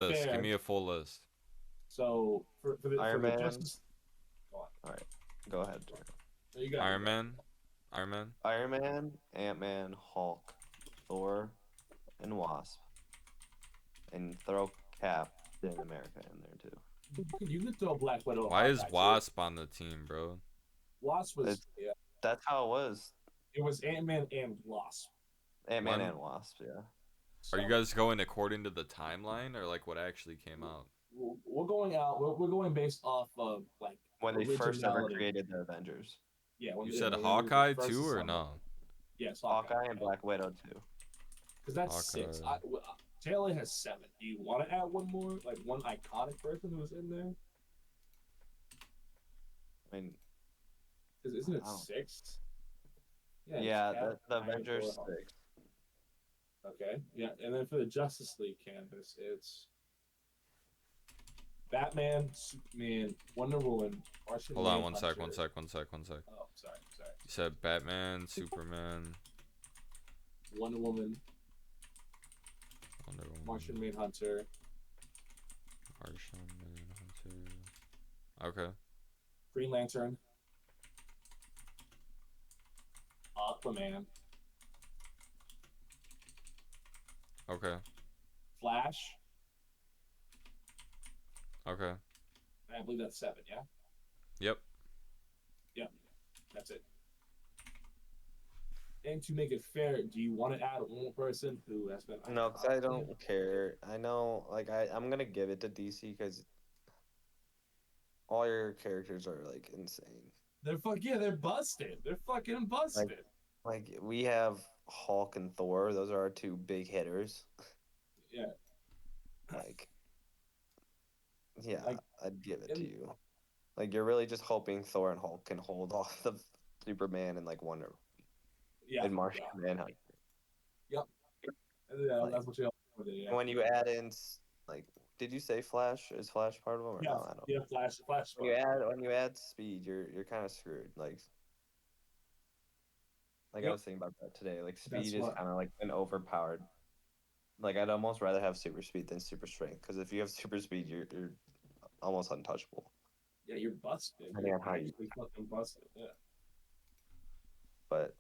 list. Give fair. me a full list. So for Iron the Man. Justice, go on. All right, go ahead, Drew. No, you got it. You Iron got it. Man. Iron Man. Iron Man, Ant-Man, Hulk, Thor, and Wasp, and throw Captain America in there too. You could throw Black Widow Why on is that too. Wasp on the team, bro? Wasp was It's yeah. that's how it was. It was Ant-Man and Wasp. Ant-Man When and Wasp, yeah. are you So guys going according to the timeline or like what actually came out? we're going out. We're going based off of like When they first ever originality. created the Avengers. Yeah, You yeah, said when they were Hawkeye first too or assembled. no? Yes, Hawkeye. Hawkeye and Black Widow too. Because that's six. Hawkeye. Taylor has seven. Do you want to add one more, like one iconic person who was in there? I mean, Because isn't it I don't. six? Yeah, it's Yeah, Cap, the Iron, Thor, Avengers Hulk. 6. Okay, yeah, and then for the Justice League canvas, it's Batman, Superman, Wonder Woman, Martian Hold on, one sec, one Manhunter. sec, one sec, one sec. Oh, sorry, sorry. You said Batman, Superman, Wonder Woman, Wonder Woman, Martian Manhunter, Martian Manhunter. Okay, Green Lantern, Aquaman, okay, Flash. okay. I believe that's seven. Yeah, Yep. yeah, that's it. And to make it fair, do you want to add one more person who has been No, because iconic I to you? don't care. I know, like, I'm gonna give it to DC because all your characters are, like, insane. They're busted. They're fucking Like, busted. we have Hulk and Thor. Those are our two big hitters. Yeah, Like, yeah, like I'd give it to and you. Like, you're really just hoping Thor and Hulk can hold off the Superman and, like, Wonder yeah, and Martian yeah, Manhunter. yep. And yeah, Like, that's what you with it. Yeah, when you add in, like, did you say Flash? Is Flash part of them or yeah, no? I don't. yeah. Flash When you Spark. add speed, you're kind of screwed. Like I Yep, was thinking about that today. Like that's speed is what. kind of like an overpowered. Like I'd almost rather have super speed than super strength because if you have super speed, you're almost untouchable. Yeah, you're busted. Depending You're on how you. actually fucking busted. Yeah. But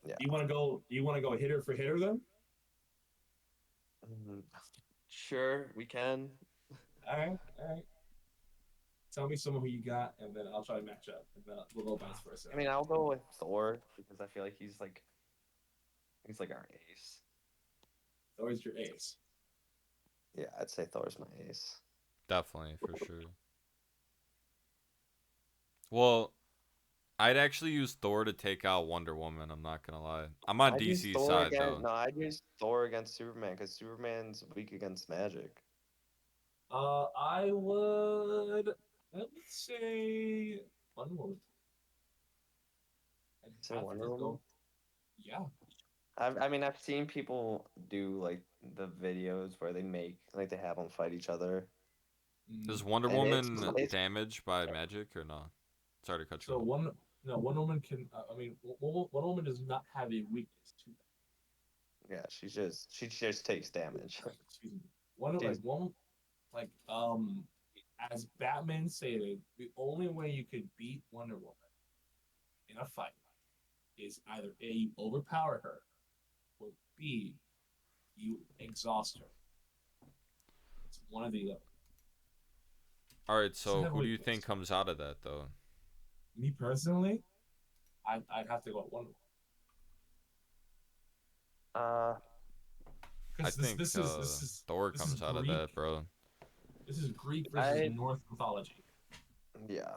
yeah, Do you want to go? Do you want to go hitter for hitter then? mm, sure we can. All right, all right. Tell me someone who you got, and then I'll try to match up, and then we'll go vice versa. I mean, I'll go with Thor because I feel like he's like our ace. Always your ace. Yeah, I'd say Thor's my ace. Definitely, for sure. Well, I'd actually use Thor to take out Wonder Woman. I'm not gonna lie. I'm on I'd use DC Thor side against though. no, I'd use Thor against Superman because Superman's weak against magic. I would let's say Wonder Woman. I'd Say have Wonder to Woman. go. Yeah. I mean, I've seen people do like the videos where they make like they have them fight each other, Mm. Is Wonder and Woman it's damaged by magic or not? Sorry to cut you So off. one, no, Wonder Woman can. I mean, Wonder Woman does not have a weakness to yeah, she just takes damage. that. Excuse me. Wonder like She's one like as Batman stated, the only way you could beat Wonder Woman in a fight is either A, you overpower her, or B, you exhaust her. It's one of the other. All right, She doesn't so have a who do you think weakness. comes out of that though? Me personally, I'd have to go with Wonder Woman. uh I Because think Thor this is comes out of Greek. that, bro. This is Greek versus I Norse mythology. yeah,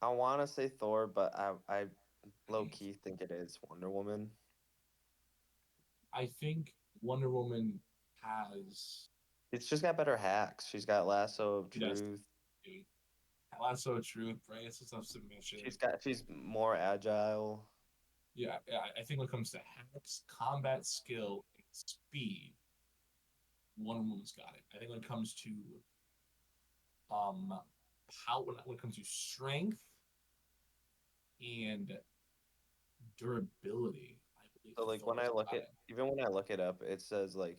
I want to say Thor, but I low key think it is Wonder Woman. I think Wonder Woman has It's just got better hacks. She's got lasso of she does truth. dude. Lasso of Truth, Bracelets of Submission. She's more agile. Yeah, I think when it comes to hacks, combat skill, and speed, Wonder Woman's got it. I think when it comes to um when it comes to strength and durability, I believe So like when I Thor's look got at it. even when I look it up, it says like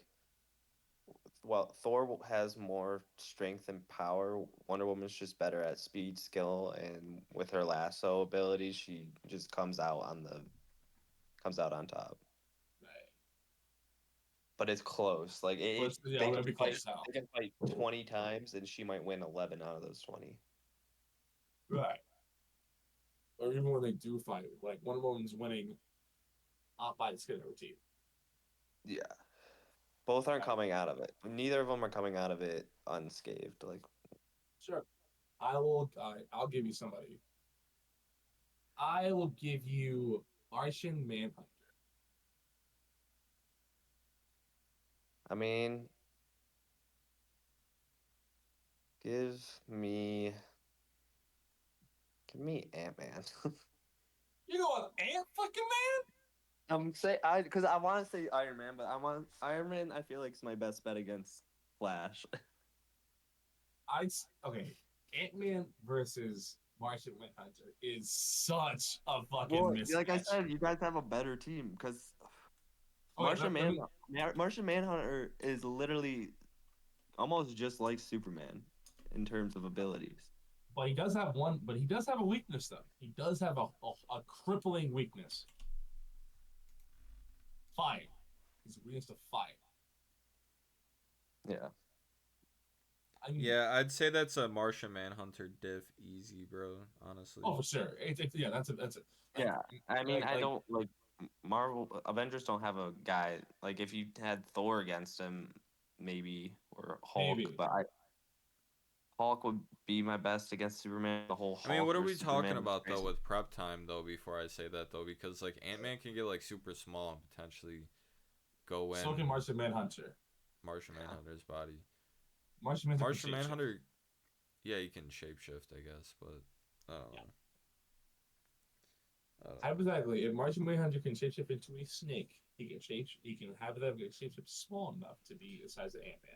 Well, Thor has more strength and power. Wonder Woman's just better at speed, skill, and with her lasso ability, she just comes out on top. Right. But it's close. Like Yeah, they we're can gonna be fight. close now. They can fight 20 times, and she might win 11 out of those 20. Right. Or even when they do fight, like one woman's winning by the skin of her teeth. Yeah, both aren't Right. coming out of it. Neither of them are coming out of it unscathed. Like, Sure. I will. I'll give you somebody. I will give you Martian Manhunter. I mean, give me, give me Ant Man. You know what, Ant fucking man? Because I want to say Iron Man, but I want Iron Man. I feel like is my best bet against Flash. Okay. Ant Man versus Martian Manhunter is such a fucking Well, like I mismatch. said, you guys have a better team because Okay, Martian Manhunter is literally almost just like Superman in terms of abilities. but he does have one. But he does have a weakness, though. He does have a crippling weakness. Fire. He's weakness to fire. Yeah. I mean, Yeah, I'd say that's a Martian Manhunter diff easy, bro. Honestly. oh, for sure. Yeah, that's it. Like, Yeah. I mean, I like don't like Marvel Avengers don't have a guy like if you had Thor against him, maybe or Hulk, maybe. but Hulk would be my best against Superman. The whole I mean, Hulk what are we versus talking Superman is about though crazy. with prep time though? Before I say that though, because like Ant Man can get like super small and potentially go in So can Martian Manhunter. Martian Yeah. Manhunter's body. Martian Manhunter can Martian shapeshift. Manhunter, yeah, he can shapeshift, I guess, but I don't Yeah. know. I don't know. Hypothetically, if Martian Manhunter can shapeshift into a snake, he can have that shapeshift small enough to be the size of Ant Man.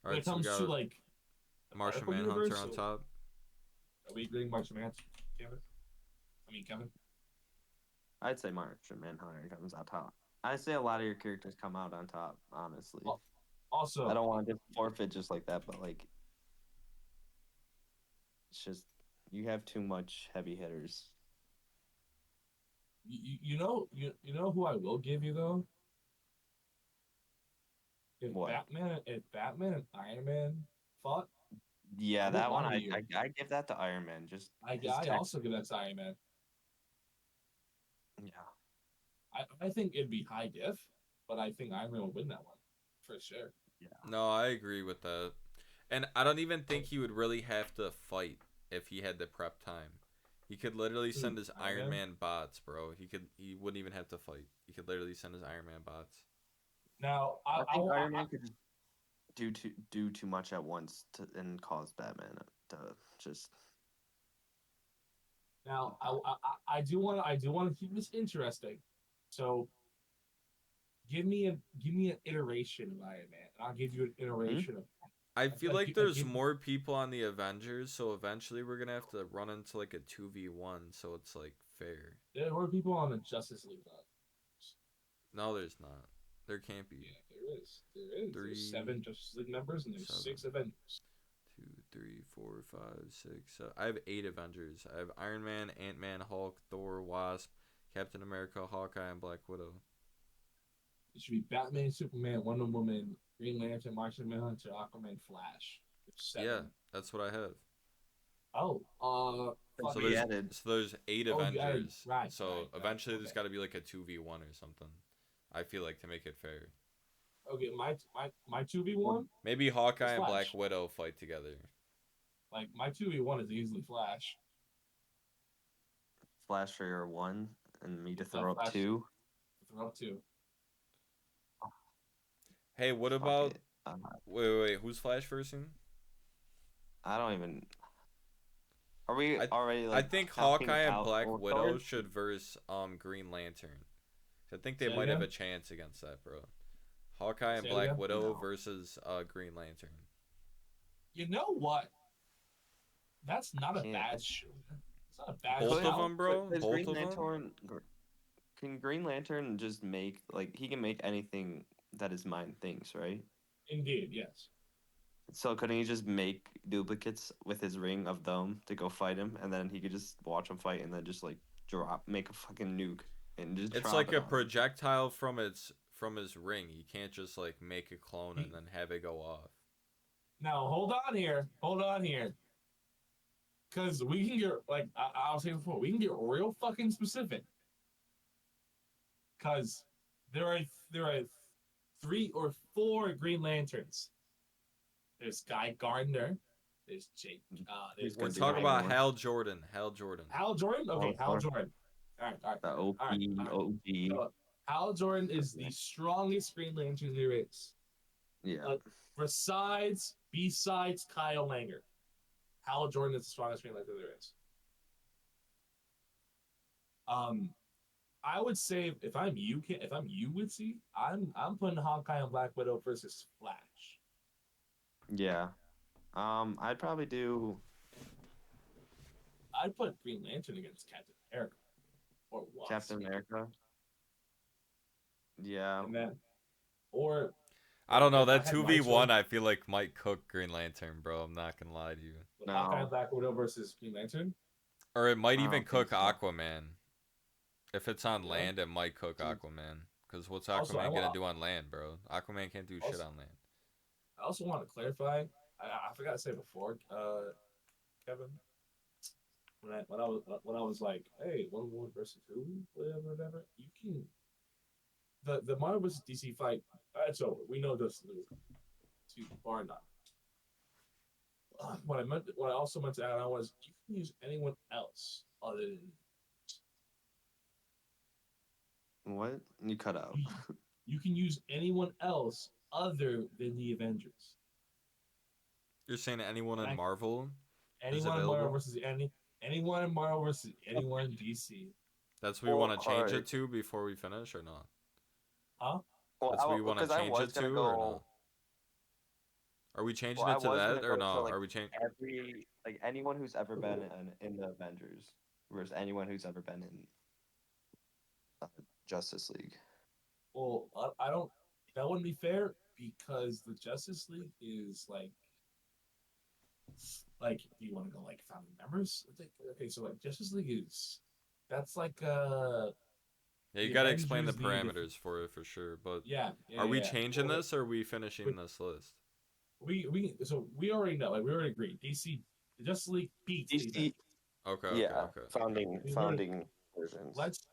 All When right, it so we comes to got like the Martian medical Manhunter universe, on so top. are we agreeing Martian Manhunter, Kevin? Kevin. I'd say Martian Manhunter comes out top. I'd say a lot of your characters come out on top, honestly. I Also, don't want to just forfeit just like that, but like it's just you have too much heavy hitters. you know who I will give you though. What? If Batman and Iron Man fought, I Yeah, won't that one lie to you. I give that to Iron Man. Just his I tech. also give that to Iron Man. Yeah. I think it'd be high diff, but I think Iron Man will win that one for sure. Yeah. No, I agree with that. And I don't even think he would really have to fight if he had the prep time. He could literally Who, send his Iron Iron Man? Man bots, bro. He wouldn't even have to fight. He could literally send his Iron Man bots. Now, I think Iron Man could just do too much at once and cause Batman to just now die. I do want to keep this interesting. So give me an iteration of Iron Man, and I'll give you an Hmm? iteration of. I feel like I there's give more people on the Avengers, so eventually we're gonna have to run into like a 2v1, so it's like fair. there were people on the Justice League. No, there's not. There can't be. Yeah, there is. There is. There's 3, seven Justice League members, and there's 7, six Avengers. 2, 3, 4, 5, 6. I have 8 Avengers. I have Iron Man, Ant Man, Hulk, Thor, Wasp, Captain America, Hawkeye, and Black Widow. It should be Batman, Superman, Wonder Woman, Green Lantern, Martian Manhunter, Aquaman, Flash. There's Yeah, seven. that's what I have. Oh, Could So be fucking. added. there's 8 Oh, you added Avengers. So eventually there's Okay, got to be like a 2v1 or something. I feel like to make it fair. okay. My 2v1 Maybe is Hawkeye and Black Flash. Widow fight together. Like my 2v1 is easily Flash. Flash for your one and me to throw up Flash two. throw up two. Hey, what Fuck about it. wait, who's Flash versing? I don't even. Are we I already I like think counting Hawkeye and out Black old Widow Thor? should verse Green Lantern. I think they Say it might have a again. chance against that, bro. Hawkeye and Say it Black again. Widow No. versus Green Lantern. You know what? That's not I a can't. bad shoot. It's not a bad Both of shout. them, bro. Does Both Green of them. Lantern can Green Lantern just make like he can make anything that is mind thinks, right? Indeed, yes. So couldn't he just make duplicates with his ring of them to go fight him, and then he could just watch him fight, and then just like make a fucking nuke and just It's drop like it a on him. projectile from his ring. You can't just like make a clone and then have it go off. Now hold on here, because we can get like I was saying before, we can get real fucking specific. Because there are 3 or 4 Green Lanterns. There's Guy Gardner. There's Jake. There's We're Gonna do talking one about more. Hal Jordan. Hal Jordan. Hal Jordan. Okay, Hal Hal Jordan. All right. The OP, All right. OG. So, Hal Jordan is the strongest Green Lantern there is. Yeah. Besides Kyle Langer, Hal Jordan is the strongest Green Lantern there is. I would say if I'm you, Witzy, I'm putting Hawkeye and Black Widow versus Flash. Yeah. I'd probably do. I'd put Green Lantern against Captain America or Wasp. Captain America. Yeah. And then, or I don't know. if I That had my 2v1 choice, I feel like might cook Green Lantern, bro. I'm not gonna lie to you. No. Hawkeye and Black Widow versus Green Lantern. Or it might I even don't think cook so. Aquaman. If it's on Yeah. land, it might cook Aquaman. Because what's Also, Aquaman gonna do on land, bro? Aquaman can't do shit on land. I also want to clarify. I forgot to say before, Kevin. When I was like, hey, Wonder Woman versus who, whatever. You can the Marvel versus DC fight. It's over. We know this to bar none. What I also meant to add on was you can use anyone else other than What? You cut out. you can use anyone else other than the Avengers. You're saying anyone in Marvel is Anyone in Marvel available? versus anyone in Marvel versus anyone in DC. That's what we want to change alright. it to before we finish, or not? Huh? Well, That's what we want to because I change was it to, gonna or go. not? Are we changing Well, it to I was that, gonna or go no? to, like, Are we changing? every anyone who's ever been in the Avengers versus anyone who's ever been in Justice League. Well, I don't. That wouldn't be fair because the Justice League is like. Do you want to go like founding members? Okay, so like Justice League is. That's like Yeah, you the gotta explain the Avengers, parameters for it for sure. But yeah. are we Yeah. changing Well, this, or are we finishing this list? we already know. Like we already agreed. DC, the Justice League beats the DC, Okay, yeah, okay. founding We already- versions. Let's